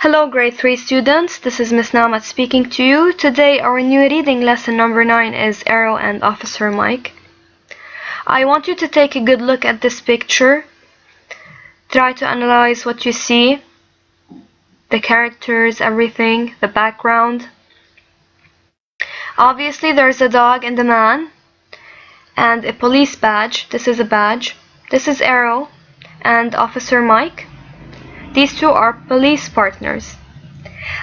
Hello grade 3 students, this is Miss Namat speaking to you. Today our new reading lesson number 9 is Aero and Officer Mike. I want you to take a good look at this picture. Try to analyze what you see, the characters, everything, the background. Obviously there's a dog and a man and a police badge. This is a badge. This is Aero and Officer Mike. These two are police partners.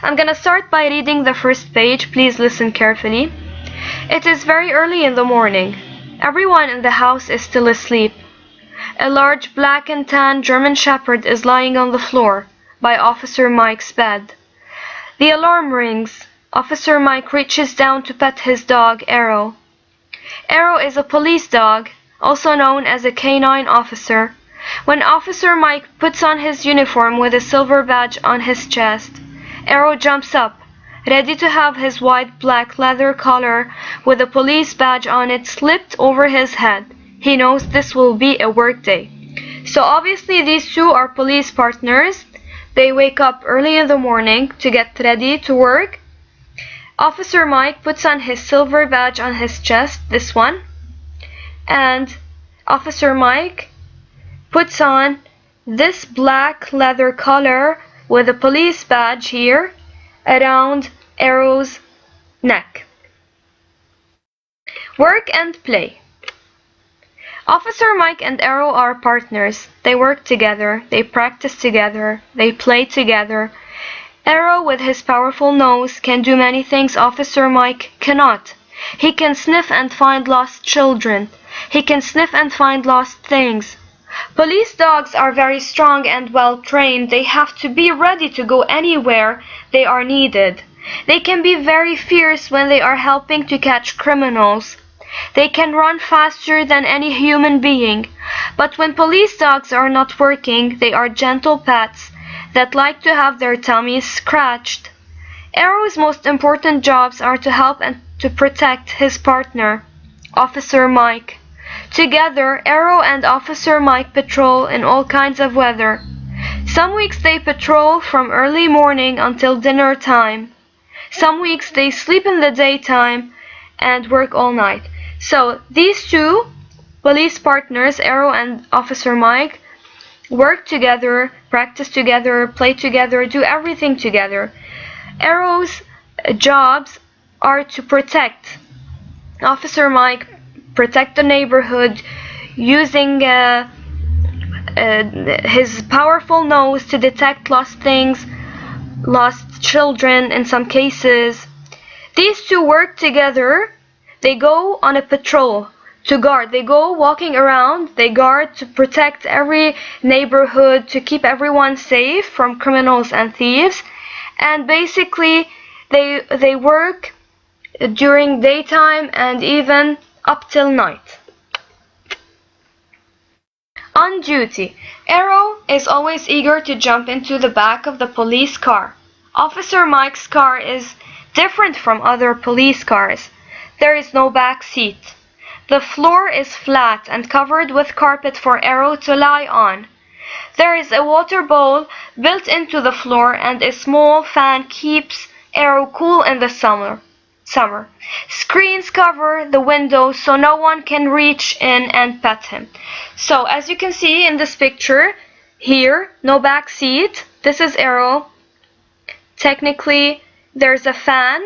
I'm gonna start by reading the first page. Please listen carefully. It is very early in the morning. Everyone in the house is still asleep. A large black and tan German Shepherd is lying on the floor by Officer Mike's bed. The alarm rings. Officer Mike reaches down to pet his dog, Aero. Aero is a police dog, also known as a canine officer. When Officer Mike puts on his uniform with a silver badge on his chest, Aero jumps up, ready to have his white black leather collar with a police badge on it slipped over his head. He knows this will be a work day. So obviously these two are police partners. They wake up early in the morning to get ready to work. Officer Mike puts on his silver badge on his chest, this one, and Officer Mike puts on this black leather collar with a police badge here around Aero's neck. Work and play. Officer Mike and Aero are partners. They work together, they practice together, they play together. Aero, with his powerful nose, can do many things Officer Mike cannot. He can sniff and find lost children. He can sniff and find lost things. Police dogs are very strong and well trained. They have to be ready to go anywhere they are needed. They can be very fierce when they are helping to catch criminals. They can run faster than any human being. But when police dogs are not working, they are gentle pets that like to have their tummies scratched. Aero's most important jobs are to help and to protect his partner, Officer Mike. Together, Aero and Officer Mike patrol in all kinds of weather. Some weeks they patrol from early morning until dinner time. Some weeks they sleep in the daytime and work all night. So these two police partners, Aero and Officer Mike, work together, practice together, play together, do everything together. Aero's jobs are to protect. Officer Mike protect the neighborhood using his powerful nose to detect lost things, lost children in some cases. These two work together. They go on a patrol to guard. They go walking around. They guard to protect every neighborhood, to keep everyone safe from criminals and thieves. And basically they work during daytime and even up till night. On duty. Aero is always eager to jump into the back of the police car. Officer Mike's car is different from other police cars. There is no back seat. The floor is flat and covered with carpet for Aero to lie on. There is a water bowl built into the floor and a small fan keeps Aero cool in the summer. Screens cover the windows so no one can reach in and pet him. So as you can see in this picture here, no back seat. This is Aero. Technically there's a fan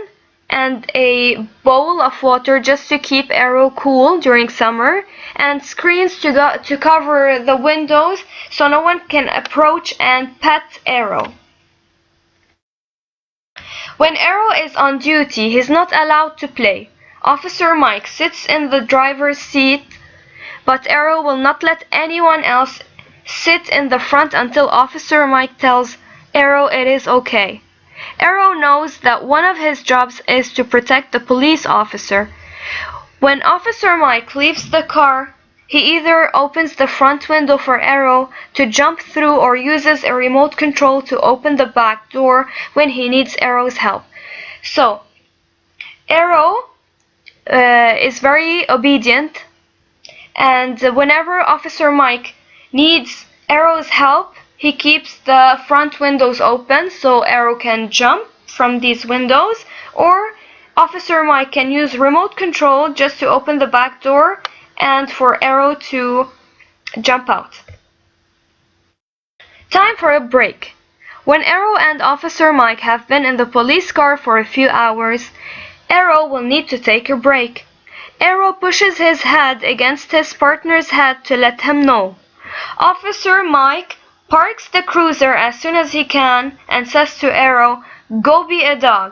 and a bowl of water just to keep Aero cool during summer, and screens to cover the windows so no one can approach and pet Aero. When Aero is on duty, he's not allowed to play. Officer Mike sits in the driver's seat, but Aero will not let anyone else sit in the front until Officer Mike tells Aero it is okay. Aero knows that one of his jobs is to protect the police officer. When Officer Mike leaves the car, he either opens the front window for Aero to jump through or uses a remote control to open the back door when he needs Aero's help. So, Aero is very obedient, and whenever Officer Mike needs Aero's help, he keeps the front windows open so Aero can jump from these windows, or Officer Mike can use remote control just to open the back door and for Aero to jump out. Time for a break. When Aero and Officer Mike have been in the police car for a few hours, Aero will need to take a break. Aero pushes his head against his partner's head to let him know. Officer Mike parks the cruiser as soon as he can and says to Aero, "Go be a dog."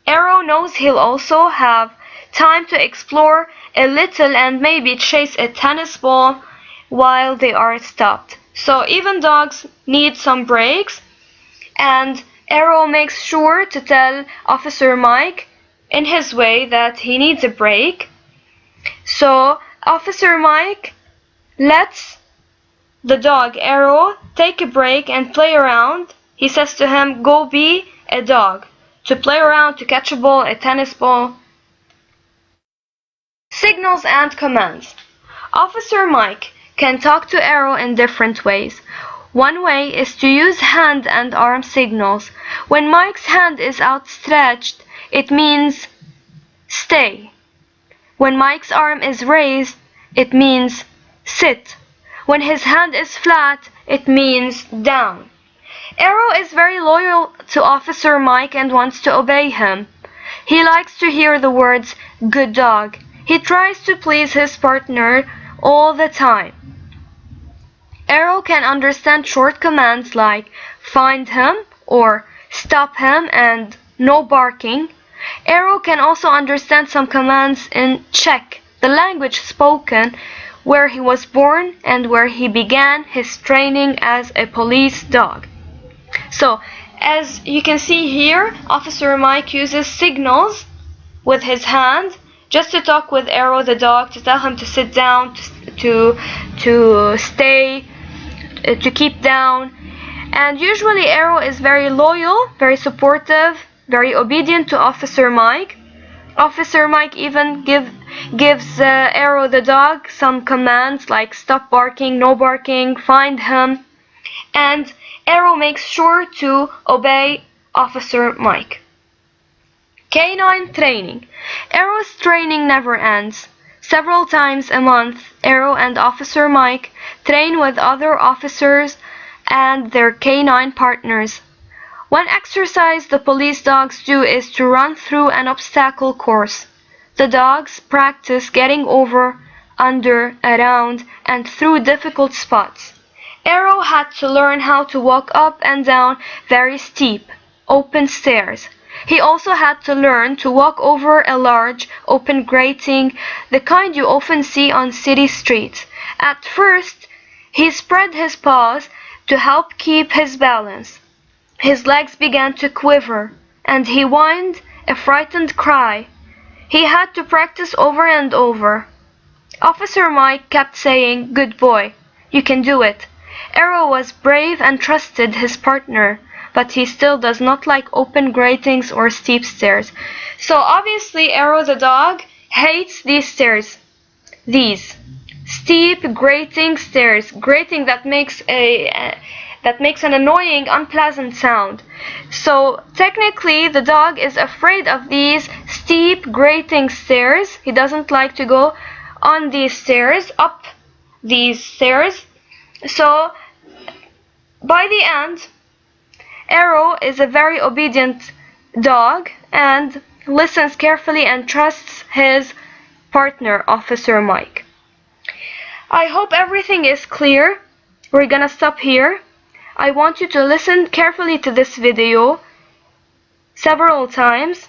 Aero knows he'll also have time to explore a little and maybe chase a tennis ball while they are stopped. So even dogs need some breaks, and Aero makes sure to tell Officer Mike in his way that he needs a break. So Officer Mike lets the dog Aero take a break and play around. He says to him, "Go be a dog," to play around, to catch a ball, a tennis ball. Signals and commands. Officer Mike can talk to Aero in different ways. One way is to use hand and arm signals. When Mike's hand is outstretched, it means stay. When Mike's arm is raised, it means sit. When his hand is flat, it means down. Aero is very loyal to Officer Mike and wants to obey him. He likes to hear the words "good dog." He tries to please his partner all the time. Aero can understand short commands like "find him" or "stop him" and "no barking." Aero can also understand some commands in Czech, the language spoken where he was born and where he began his training as a police dog. So, as you can see here, Officer Mike uses signals with his hand just to talk with Aero the dog, to tell him to sit down, to stay, to keep down. And usually Aero is very loyal, very supportive, very obedient to Officer Mike. Officer Mike even gives Aero the dog some commands like "stop barking," "no barking," "find him," and Aero makes sure to obey Officer Mike. Canine training. Aero's training never ends. Several times a month, Aero and Officer Mike train with other officers and their canine partners. One exercise the police dogs do is to run through an obstacle course. The dogs practice getting over, under, around, and through difficult spots. Aero had to learn how to walk up and down very steep, open stairs. He also had to learn to walk over a large, open grating, the kind you often see on city streets. At first, he spread his paws to help keep his balance. His legs began to quiver, and he whined a frightened cry. He had to practice over and over. Officer Mike kept saying, "Good boy, you can do it." Aero was brave and trusted his partner, but he still does not like open gratings or steep stairs. So obviously Aero the dog hates these stairs. These steep grating stairs, grating that makes an annoying, unpleasant sound. So technically the dog is afraid of these steep grating stairs. He doesn't like to go on these stairs, up these stairs. So by the end, Aero is a very obedient dog and listens carefully and trusts his partner, Officer Mike. I hope everything is clear. We're gonna stop here. I want you to listen carefully to this video several times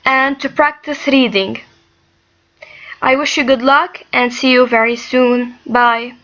and to practice reading. I wish you good luck and see you very soon. Bye.